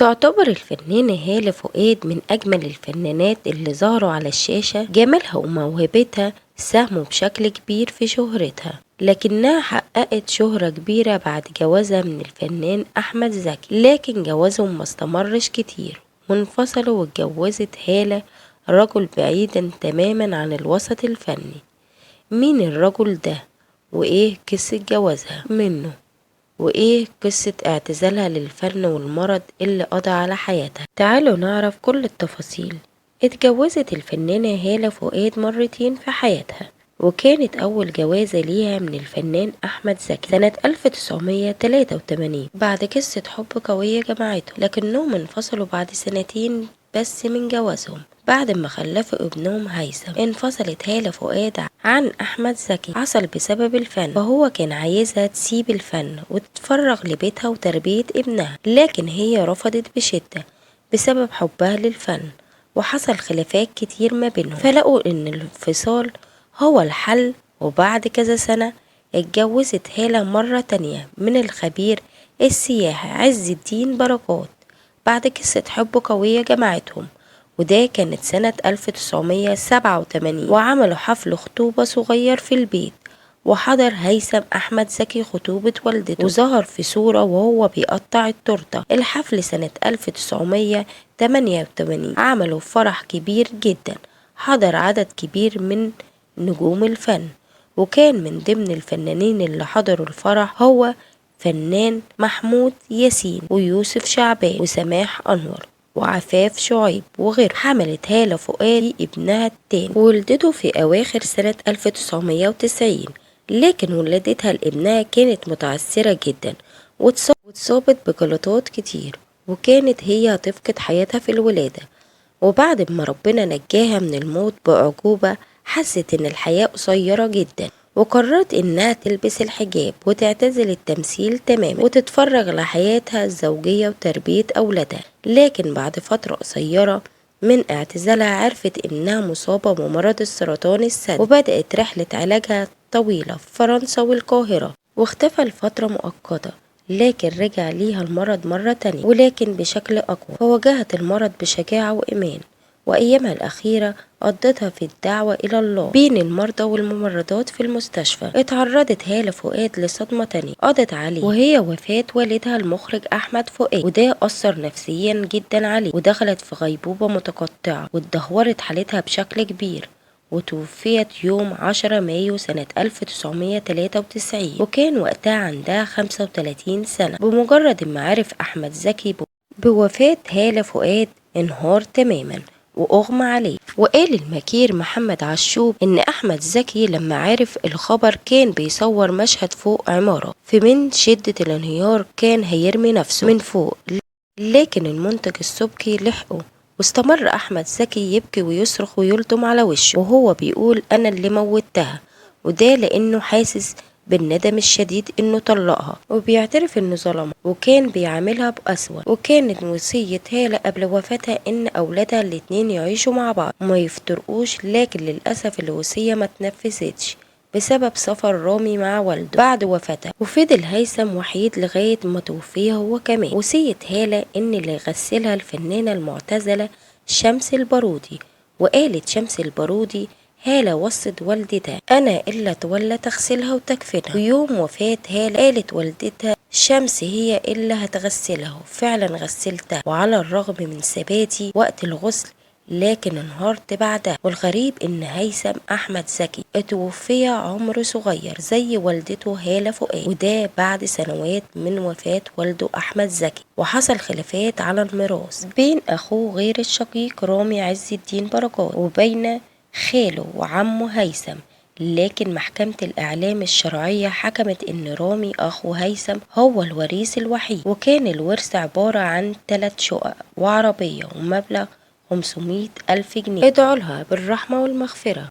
تعتبر الفنانة هالة فؤاد من أجمل الفنانات اللي ظهروا على الشاشة. جمالها وموهبتها ساهموا بشكل كبير في شهرتها، لكنها حققت شهرة كبيرة بعد جوازها من الفنان أحمد زكي، لكن جوازهم ما استمرش كتير وانفصلوا، واتجوزت هالة رجل بعيدا تماما عن الوسط الفني. مين الرجل ده؟ وإيه قصة جوازها منه؟ وإيه قصة اعتزالها للفن والمرض اللي قضى على حياتها؟ تعالوا نعرف كل التفاصيل. اتجوزت الفنانة هالة فؤاد مرتين في حياتها، وكانت أول جوازة ليها من الفنان أحمد زكي سنة 1983 بعد قصة حب قوية جمعتهم، لكنهم انفصلوا بعد سنتين بس من جوازهم. بعد ما خلفوا ابنهم هيثم انفصلت هالة فؤاد عن أحمد زكي، حصل بسبب الفن، فهو كان عايزها تسيب الفن وتتفرغ لبيتها وتربية ابنها، لكن هي رفضت بشدة بسبب حبها للفن، وحصل خلافات كتير ما بينهم، فلقوا ان الانفصال هو الحل. وبعد كذا سنة اتجوزت هالة مرة تانية من الخبير السياحي عز الدين بركات بعد قصة حب قوية جمعتهم، وده كانت سنة 1987، وعملوا حفل خطوبة صغير في البيت، وحضر هيثم أحمد زكي خطوبة والدته، وظهر في صورة وهو بيقطع التورتة. الحفل سنة 1988 عملوا فرح كبير جدا، حضر عدد كبير من نجوم الفن، وكان من ضمن الفنانين اللي حضروا الفرح هو فنان محمود ياسين ويوسف شعبان وسماح أنور وعفاف شعيب وغيره. حملت هالة فؤاد ابنها التاني وولدته في أواخر سنة 1990، لكن ولادتها لابنها كانت متعثرة جدا واتصابت بجلطات كتير، وكانت هي هتفقد حياتها في الولادة. وبعد ما ربنا نجاها من الموت بأعجوبة، حست إن الحياة قصيرة جدا، وقررت إنها تلبس الحجاب وتعتزل التمثيل تماما وتتفرغ لحياتها الزوجية وتربية أولادها. لكن بعد فترة قصيرة من اعتزالها عرفت إنها مصابة بمرض السرطان الثدي، وبدأت رحلة علاجها طويلة في فرنسا والقاهرة، واختفى لفترة مؤقتة، لكن رجع ليها المرض مرة تانية ولكن بشكل أقوى، فواجهت المرض بشجاعة وإيمان، وأيامها الأخيرة قضتها في الدعوة إلى الله بين المرضى والممرضات في المستشفى. اتعرضت هالة فؤاد لصدمة تانية قضت عليه، وهي وفاة والدها المخرج أحمد فؤاد، وده أثر نفسيا جدا عليه، ودخلت في غيبوبة متقطعة واتدهورت حالتها بشكل كبير، وتوفيت يوم 10 مايو سنة 1993، وكان وقتها عندها 35 سنة. بمجرد ما عرف أحمد زكي بوفاة هالة فؤاد انهار تماما وأغمى عليه. وقال المكير محمد عشوب إن أحمد زكي لما عرف الخبر كان بيصور مشهد فوق عمارة، فمن شدة الانهيار كان هيرمي نفسه من فوق، لكن المنتج السبكي لحقه، واستمر أحمد زكي يبكي ويصرخ ويلطم على وشه وهو بيقول أنا اللي موتها، وده لأنه حاسس بالندم الشديد انه طلقها، وبيعترف انه ظلمها وكان بيعاملها بأسوأ. وكانت وصية هالة قبل وفاتها ان اولادها الاتنين يعيشوا مع بعض وما يفترقوش، لكن للأسف الوصية ما تنفذتش بسبب سفر رامي مع والده بعد وفاتها، وفضل هيثم وحيد لغاية ما توفي هو كمان. وصية هالة ان اللي يغسلها الفنانة المعتزلة شمس البارودي، وقالت شمس البارودي هالة وصت والدتها أنا إلا تولى تغسلها وتكفنها، ويوم وفاة هالة قالت والدتها شمس هي إلا هتغسلها، وفعلا غسلتها، وعلى الرغم من ثباتي وقت الغسل لكن انهارت بعدها. والغريب إن هيثم أحمد زكي اتوفي عمره صغير زي والدته هالة فؤاد، وده بعد سنوات من وفاة والده أحمد زكي، وحصل خلافات على الميراث بين أخوه غير الشقيق رامي عز الدين بركات وبين خاله وعمه هيثم، لكن محكمة الإعلام الشرعية حكمت إن رامي أخو هيثم هو الوريث الوحيد، وكان الورث عبارة عن 3 شقق وعربية ومبلغ 500,000 جنيه. ادعوا لها بالرحمة والمغفرة.